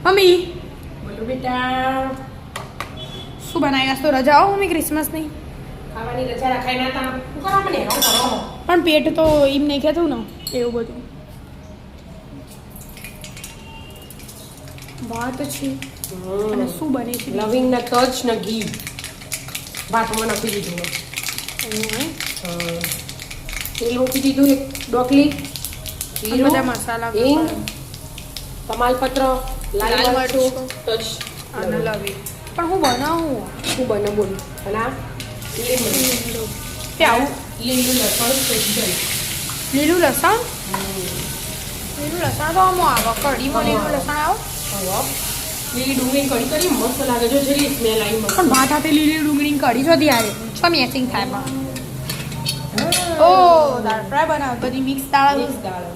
Mummy બોલો બેટા. શું બનાવી આજ તો રજાઓ મમ્મી ક્રિસમસની? ખાવાની રજા રાખાય ના તા શું કરવા મને હેરાન કરો? પણ પેટ તો એમ નહીં કહેતું ને એવું બધું. વાત છે. અને શું બને છે? લવિંગ ના તજ ને ઘી ભાતમાં નાખી દીધું. તેલ મૂકી દીધું એક ડોકલી, જીરું, બધા મસાલા હિંગ, તમાલપત્ર, લાલ મરચું, તજ અને લવિંગ. પણ હું બનાવું શું બને બોલ. અને આ લીમડો, તે આવું લીલું લસણ સ્પેશિયલ. લીલું લસણ? લીલું લસણ તો આમ આવે કઢીમાં લીલું લસણ આવે. લીલી ડુંગળી કઢી કરી મસ્ત લાગે જો જરી સ્મેલ આવી મસ્ત. પણ ભાત સાથે લીલી ડુંગળી કઢી જો ત્યારે છો મેચિંગ થાય પણ. ઓ દાળ ફ્રાય બનાવ બધી મિક્સ દાળ. મિક્સ દાળ.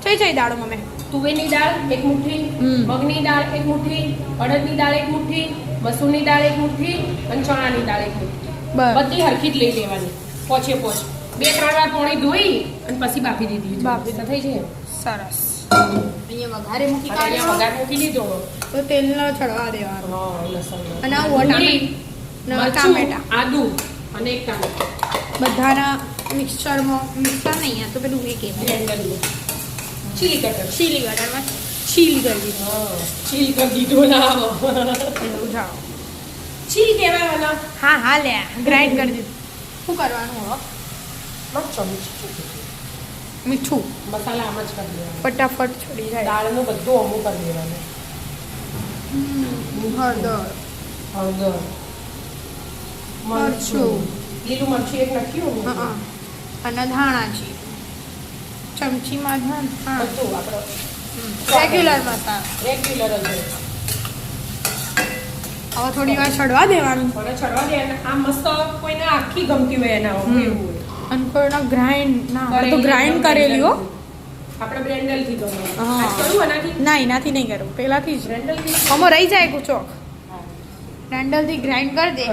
જઈ દાળો મમ્મી. તુવેરની દાળ એક મુઠ્ઠી, મગની દાળ એક મુઠ્ઠી, અડદની દાળ એક મુઠ્ઠી, મસૂરની દાળ એક મુઠ્ઠી અને ચણાની દાળ એક મુઠ્ઠી. બધી હરખી જ લઈ લેવાની. પોચે પોચ 2-3 વાર પાણી ધોઈ અને પછી બાફી દીધી. બાફી તો થઈ જાય. સરસ. અહીંયા વઘારે મૂકી અહીંયા વઘાર મૂકી દીધો. તો તેલનો ચડવા દેવાનો. હા લસણ અને આ વટાણી ટામેટા, આદુ અને એક ટામેટું બધાના મિક્સચરમાં મિક્સર નહીં આ તો પેલું એ કહેવાય બ્લેન્ડરમાં ચીલી કટર. ચીલી કટરમાં ચીલ કરી દીધું. ચીલ કરી દીધું ના એવું જાઓ. ચીલ કહેવાય. હા લે ગ્રાઇન્ડ કરી દીધું. શું કરવાનું હવે? મીઠું મસાલા આમ જ કરી દેવાનું. ફટાફટ છોડી જાય. દાળનું બધું અમુક કરી દેવાનું. હળદર, હળદર, મરચું, લીલું મરચું એક નાખ્યું. હા અને ધાણાજી ચમચીમાં ધાણા બધું આપણે રેગ્યુલર મસાલા. રેગ્યુલર જ હોય. હવે થોડી વાર ચડવા દેવાનું. મને ચડવા દે અને આ મસ્ત કોઈને આખી ગમતી હોય એના એવું હોય. અને કોઈનો ગ્રાઇન્ડ ના આપણે તો ગ્રાઇન્ડ કરેલી હો. આપણે બ્રેન્ડલથી ગમે. હા. આજ કરું એનાથી ના એનાથી નહીં કરું પહેલાંથી જ બ્રેન્ડલથી આમાં રહી જાય કુચોક બ્રેન્ડલથી ગ્રાઇન્ડ કરી દે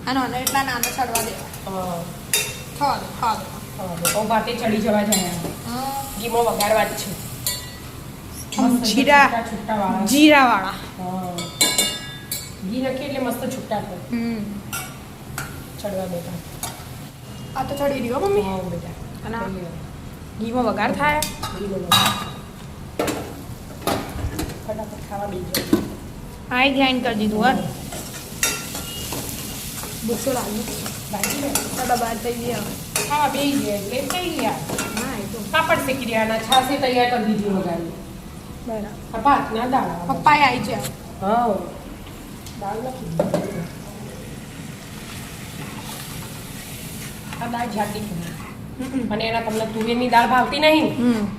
અને આને એટલા નાના ચડવા દેવા. થવા દે. ભાતે ચડી જવા જાય. ઘીમાં વગાડવા જ છે. જીરા છૂટા વાળા. જીરાવાળા. ઘી નાખીએ એટલે મસ્ત છૂટા થાય. ચડવા દેતા. આ તો ચડી રહ્યો મમ્મી. હા બેટા. અને આ ઘીમાં વઘાર થાય. ફટાફટ ખાવા બીજો. આ ગ્રાઇન્ડ કરી દીધું હા. બસો લાગ્યું બાકી ને બહાર થઈ ગયા. ખાવા બે ગયા એટલે થઈ ગયા. હા એ તો પાપડ શેકી રહ્યા અને છાશે તૈયાર કરી દીધી વગાડી. બરાબર. ભાત ના દાળ. પપ્પાએ આવી જાય. હા દાળ નથી. આ દાળ જાતી અને એના તમને તુવેરની દાળ ભાવતી નહીં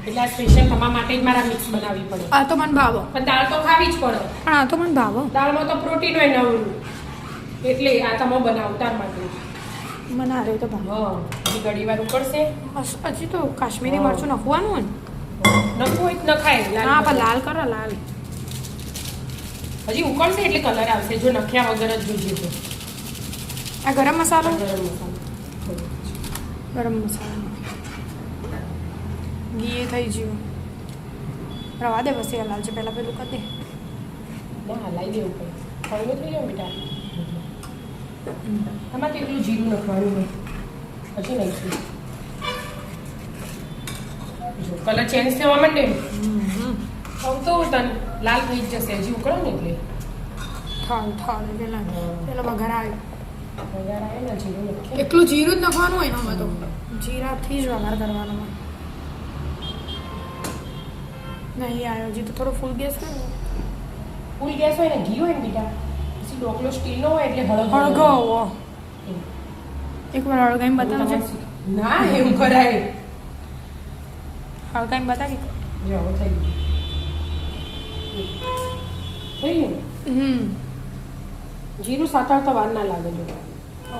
એટલે આ સ્પેશિયલ તમારા માટે જ મારા મિક્સ બનાવવી પડે. આ તો મને ભાવો. પણ દાળ તો ખાવી જ પડે. પણ આ તો મને ભાવો. દાળમાં તો પ્રોટીન હોય નવું એટલે આ તમે બનાવતા માટે. મને આ રહ્યું તો ભાવો. હા હજી ઘડી વાર ઉકળશે. હજી તો કાશ્મીરી મરચું નાખવાનું હોય ને. નખવું હોય તો નખાય. હા પણ લાલ કરો લાલ. હજી ઉકળશે એટલે કલર આવશે જો નખ્યા વગર જ જોઈએ તો. આ ગરમ મસાલો. ગરમ મસાલો ગરમ મસાલો ઘી થઈ ગયું. રવા દે બસ લાલ છે પહેલાં પેલું કરી દે. ના હલાવી દેવું પડે. હળવું થઈ જાય બેટા. તમારે તો એટલું જીરું નાખવાનું હોય પછી નાખીશું. જો કલર ચેન્જ થવા માંડે ને તો તને લાલ થઈ જ જશે. હજી ઉકળો ને એટલે થાળ પેલા વઘાર આવે. વઘાર આવે ને જીરું નાખીએ. એટલું જીરું જ નાખવાનું હોય ને આમાં તો જીરાથી જ વઘાર કરવાનો હોય. નહીં આવ્યો હજી તો થોડો ફૂલ ગેસ કરે. ફૂલ ગેસ હોય ને ઘી હોય ને બેટા પછી ઢોકળો સ્ટીલનો હોય એટલે હળગાવો. એકવાર હળગાઈને બતાવજો. ના એવું કરાય. હળગાઈને બતાવી. જો થઈ ગયું. જીરું સાતળતા વાર ના લાગે જો.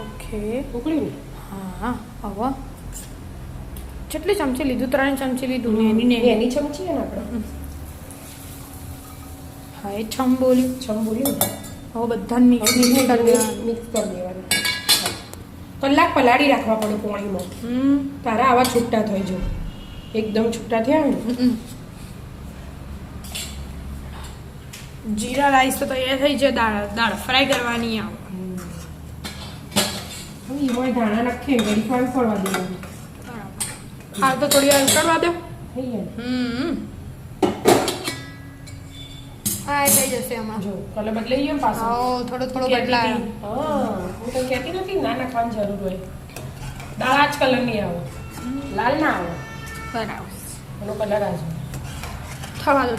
ઓકે ઉકળી ને. હા હવે કેટલી ચમચી લીધું? 3 ચમચી લીધું ને એની ચમચી ને આપણે. હા એ છમ બોલ્યું. બોલ્યું હવે બધાને મિક્સ કરી દેવાનું. મિક્સ કરી દેવાનું. કલાક પલાળી રાખવા પડે પાણીમાં. તારા આવા છૂટા થઈ જો એકદમ છૂટા થયા ને જીરા રાઈસ તો તૈયાર થઈ જાય. દાળ ફ્રાય કરવાની આવે. એમાં ધાણા નાખીએ ઘડી ફ્રાય કરવા દેવાનું. હા તો થોડી વાર ઉકળવા દો. થઈ જાય. હા એ થઈ જશે હમણાં. જો કલર બદલાઈ ગયો ને પાછો. હા થોડો બદલાયો. હા હું તો કહેતી નથી ના નાખવાની જરૂર હોય. દાળ આ જ કલર નહીં આવે, લાલ ના આવે, બરાબર. એનો કલર આ જ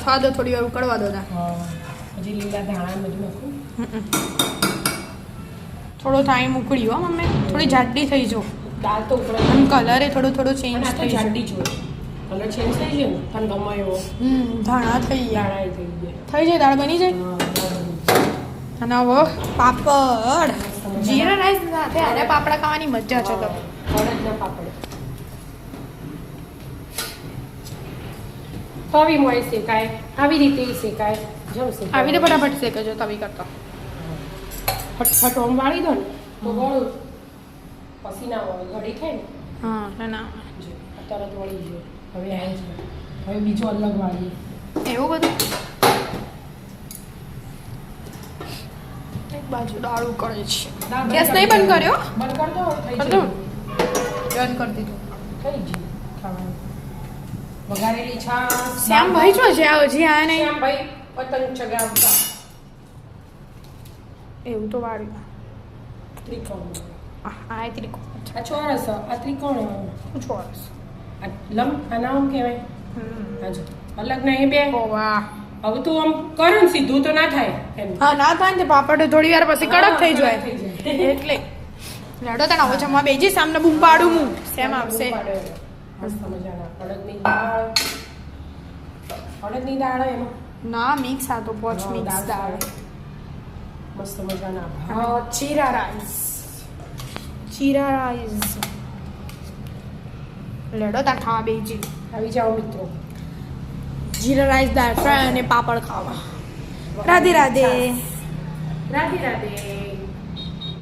થવા દો થોડી વાર ઉકળવા દો. હા હજી લીલા ધાણા ને બધું નાખું. થોડો ટાઈમ ઉકળી હો મમ્મી. થોડી જાડી થઈ જો. દાળ તો ઉપર અને કલર એ થોડો ચેન્જ અને આ તો થઈ જાય. જાડી જોઈએ. કલર ચેન્જ થઈ જાય ને તને ગમે એવો. ધાણા થઈ ગયા. દાણા થઈ ગયા. થઈ જાય દાળ બની જાય. હા દાળ બની જાય. અને હવે પાપડ. જીરા રાઈસ સાથે આને પાપડા ખાવાની મજા છે તો. અડદના પાપડ તવી મોય શેકાય, આવી રીતે શેકાય. જો શેકાય આવી રીતે ફટાફટ શેકે જો તવી કરતા. ફટફટ ઓમ વાળી દો ને તો ગળું પછી ના હોય ઘડી થાય ને. હા ના જો અત્યારે તો વળી ગયો. હવે આવી છે. હવે બીજો અલગ વાળીએ. એવું બધું. એક બાજુ દાળ ઉકળે છે. ગેસ નહીં બંધ કર્યો? બંધ કર દો થઈ કરી જાય. દઉં? બંધ કરી દીધું. થઈ ગયું ખાવાનું. વઘારેલી છાશ. શ્યામભાઈ શું છે હજી આ નહીં? શ્યામભાઈ પતંગ ચગાવતા. એવું તો વાળું. ત્રિકોણ. આ ત્રિકોણ. આ ચોરસ આ ત્રિકોણ. ચોરસ. આ લંબ આ નામ કહેવાય. હાજો અલગ નહીં બે. ઓ વાહ. હવે તું આમ કર ને સીધું તો ના થાય એમ. હા ના થાય ને તે પાપડ થોડી વાર પછી કડક થઈ જાય. થઈ જાય. એટલે લડો તને હવે જમવા બેજી સામને બૂમ પાડું હું. શેમ આવશે? મસ્ત મજાના અડદની દાળ. અડદની દાળ એમાં ના મિક્સ આ તો પોચ મિક્સ દાળ. મસ્ત મજાના ભાત. જીરા રાઈસ. જીરા રાઈસ. લડો તાર ખાવા બેજી. આવી જાઓ મિત્રો. જીરા રાઈસ દાળ ફ્રાય અને પાપડ ખાવા. રાધે રાધે. રાધે રાધે.